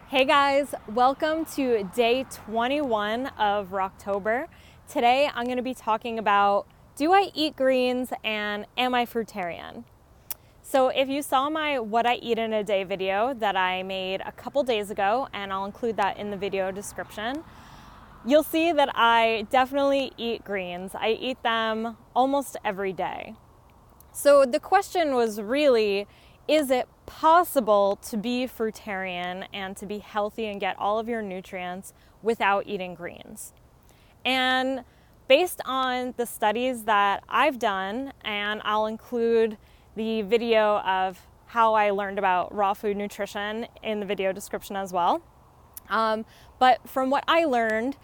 Hey guys, welcome to day 21 of Rawktober. Today I'm going to be talking about, do I eat greens and am I fruitarian? So if you saw my what I eat in a day video that I made a couple days ago, and I'll include that in the video description, you'll see that I definitely eat greens. I eat them almost every day. So the question was really, is it possible to be fruitarian and to be healthy and get all of your nutrients without eating greens? And based on the studies that I've done, and I'll include the video of how I learned about raw food nutrition in the video description as well. But from what I learned,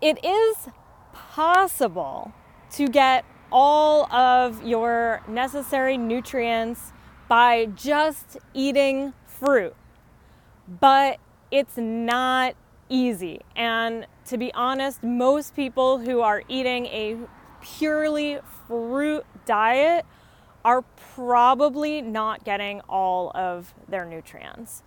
it is possible to get all of your necessary nutrients by just eating fruit, but it's not easy. And to be honest, most people who are eating a purely fruit diet are probably not getting all of their nutrients.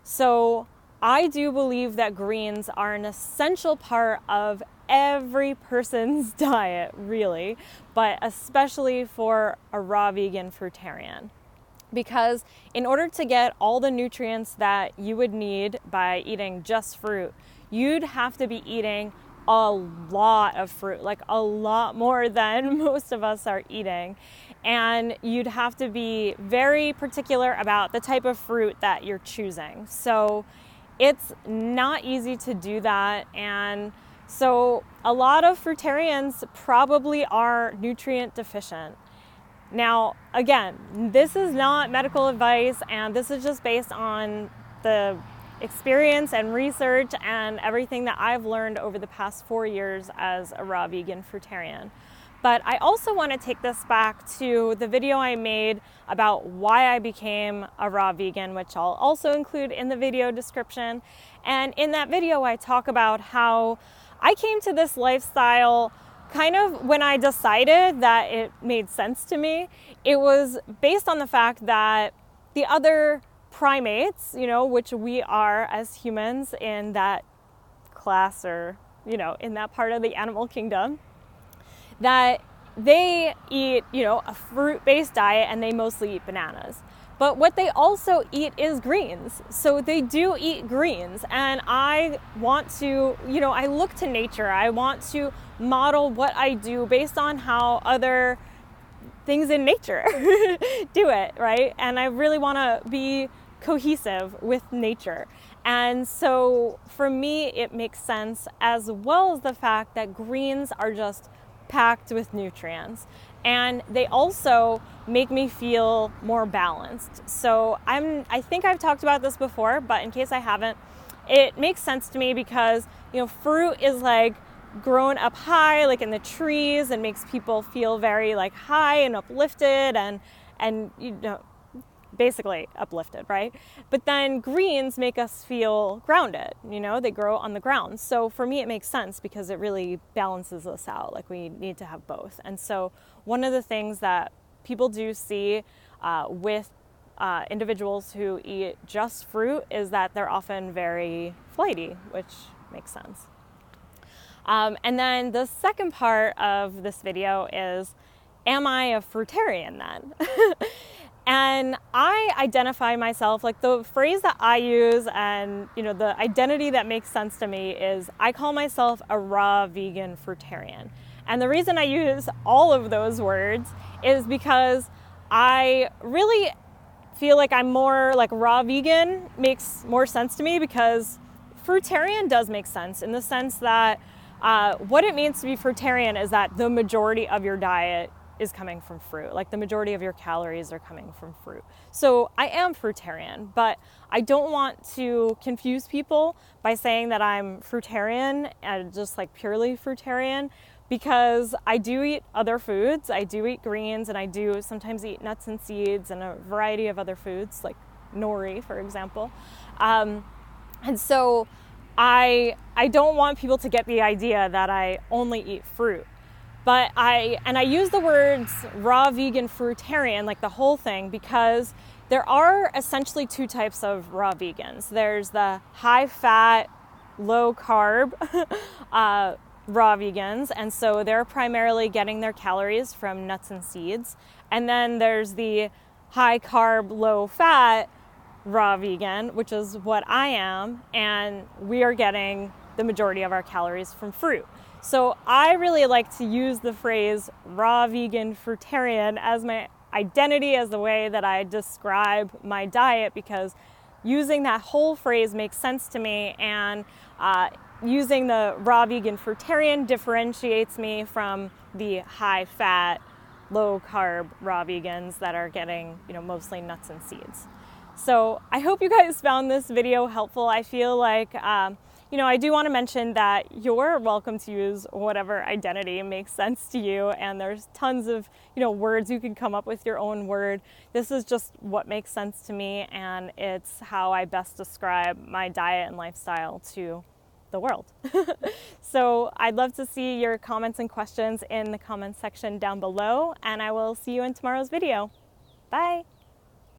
So I do believe that greens are an essential part of every person's diet, really, but especially for a raw vegan fruitarian. Because in order to get all the nutrients that you would need by eating just fruit, you'd have to be eating a lot of fruit, like a lot more than most of us are eating. And you'd have to be very particular about the type of fruit that you're choosing. So it's not easy to do that. And so a lot of fruitarians probably are nutrient deficient. Now, again, this is not medical advice, and this is just based on the experience and research and everything that I've learned over the past 4 years as a raw vegan fruitarian. But I also want to take this back to the video I made about why I became a raw vegan, which I'll also include in the video description. And in that video, I talk about how I came to this lifestyle kind of when I decided that it made sense to me. It was based on the fact that the other primates, which we are as humans in that class, or, in that part of the animal kingdom, that they eat, a fruit-based diet, and they mostly eat bananas. But what they also eat is greens. So they do eat greens. And I want to, I look to nature. I want to model what I do based on how other things in nature do it, right? And I really want to be cohesive with nature. And so for me, it makes sense, as well as the fact that greens are just packed with nutrients. And they also make me feel more balanced. So I think I've talked about this before, but in case I haven't, it makes sense to me because, fruit is like grown up high, like in the trees, and makes people feel very like high and uplifted and basically uplifted, right? But then greens make us feel grounded, they grow on the ground. So for me, it makes sense because it really balances us out. Like, we need to have both. And so one of the things that people do see with individuals who eat just fruit is that they're often very flighty, which makes sense. And then the second part of this video is, am I a fruitarian then? And I identify myself, like the phrase that I use and, the identity that makes sense to me is I call myself a raw vegan fruitarian. And the reason I use all of those words is because I really feel like I'm more like raw vegan makes more sense to me, because fruitarian does make sense in the sense that what it means to be fruitarian is that the majority of your diet is coming from fruit. Like, the majority of your calories are coming from fruit. So I am fruitarian, but I don't want to confuse people by saying that I'm fruitarian and just like purely fruitarian, because I do eat other foods. I do eat greens, and I do sometimes eat nuts and seeds and a variety of other foods, like nori, for example. And so I don't want people to get the idea that I only eat fruit. But I use the words raw vegan fruitarian, like the whole thing, because There are essentially two types of raw vegans. There's the high fat, low carb raw vegans, and so they're primarily getting their calories from nuts and seeds. And then there's the high carb, low fat raw vegan, which is what I am, and we are getting the majority of our calories from fruit. So I really like to use the phrase raw vegan fruitarian as my identity, as the way that I describe my diet, because using that whole phrase makes sense to me, and using the raw vegan fruitarian differentiates me from the high fat, low carb raw vegans that are getting, mostly nuts and seeds. So I hope you guys found this video helpful. I feel like, I do want to mention that you're welcome to use whatever identity makes sense to you, and there's tons of, words you can come up with your own word. This is just what makes sense to me, and it's how I best describe my diet and lifestyle to the world. So I'd love to see your comments and questions in the comments section down below, and I will see you in tomorrow's video. Bye.